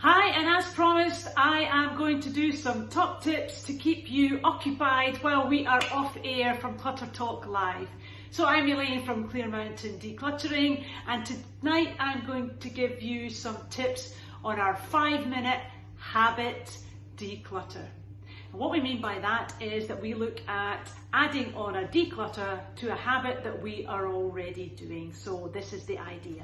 Hi, and as promised, I am going to do some top tips to keep you occupied while we are off air from Clutter Talk Live. So I'm Elaine from Clear Mountain Decluttering, and tonight I'm going to give you some tips on our 5-minute habit declutter. And what we mean by that is that we look at adding on a declutter to a habit that we are already doing. So this is the idea.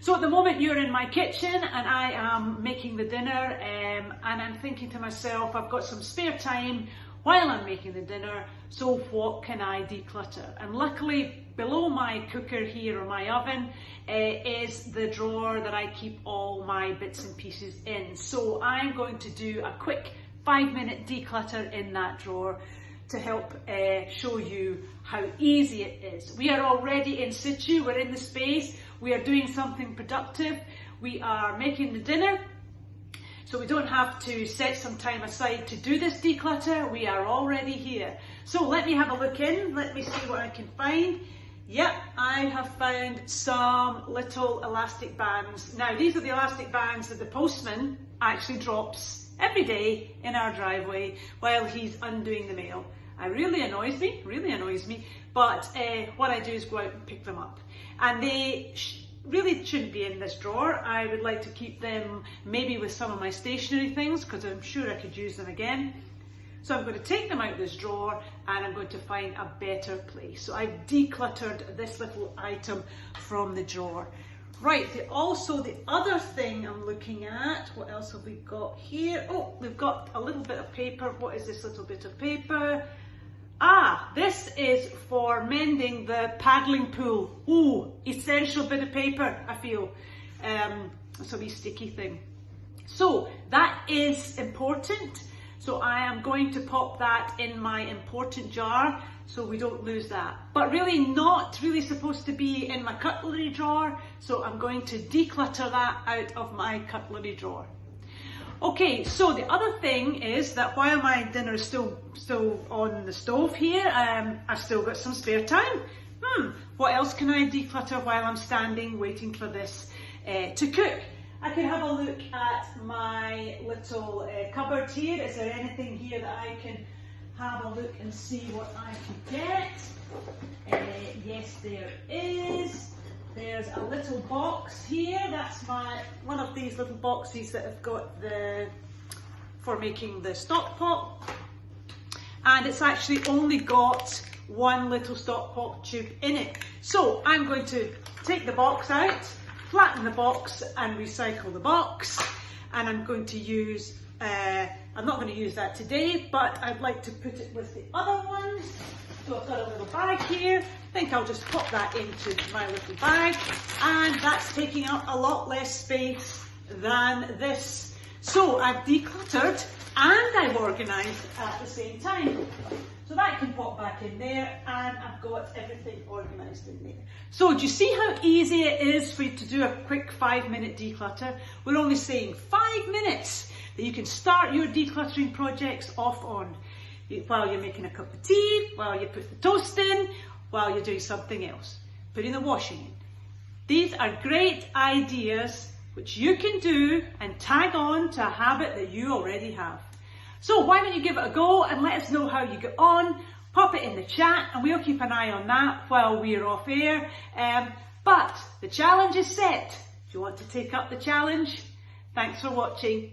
So at the moment you're in my kitchen and I am making the dinner and I'm thinking to myself, I've got some spare time while I'm making the dinner, so what can I declutter? And luckily below my cooker here, or my oven, is the drawer that I keep all my bits and pieces in. So I'm going to do a quick 5-minute declutter in that drawer to help show you how easy it is. We are already in situ, we're in the space, we are doing something productive, we are making the dinner, so we don't have to set some time aside to do this declutter, we are already here. So let me have a look in, let me see what I can find. Yep, I have found some little elastic bands. Now these are the elastic bands that the postman actually drops every day in our driveway while he's undoing the mail. It really annoys me, but what I do is go out and pick them up. And they really shouldn't be in this drawer. I would like to keep them maybe with some of my stationery things, because I'm sure I could use them again. So I'm going to take them out of this drawer and I'm going to find a better place. So I've decluttered this little item from the drawer. Right, also the other thing I'm looking at, what else have we got here? Oh, we've got a little bit of paper. What is this little bit of paper? Ah, this is for mending the paddling pool. Ooh, essential bit of paper, I feel. It's a wee sticky thing. So that is important. So I am going to pop that in my important jar so we don't lose that. But really not really supposed to be in my cutlery drawer, so I'm going to declutter that out of my cutlery drawer. Okay, so the other thing is that while my dinner is still on the stove here, I've still got some spare time. What else can I declutter while I'm standing waiting for this to cook? I can have a look at my little cupboard here. Is there anything here that I can have a look and see what I can get? Yes, there is. There's a little box here. That's one of these little boxes that have got for making the stock pot. And it's actually only got one little stock pot tube in it. So I'm going to take the box out, flatten the box and recycle the box, and I'm going to use, I'm not going to use that today, but I'd like to put it with the other ones. So I've got a little bag here. I think I'll just pop that into my little bag, and that's taking up a lot less space than this. So I've decluttered and I've organised at the same time. So that can pop back in there, and I've got everything organised in there. So do you see how easy it is for you to do a quick 5-minute declutter? We're only saying 5 minutes that you can start your decluttering projects off on, while you're making a cup of tea, while you put the toast in, while you're doing something else, putting the washing in. These are great ideas which you can do and tag on to a habit that you already have. So why don't you give it a go and let us know how you get on. Pop it in the chat and we'll keep an eye on that while we're off air. But the challenge is set. Do you want to take up the challenge? Thanks for watching.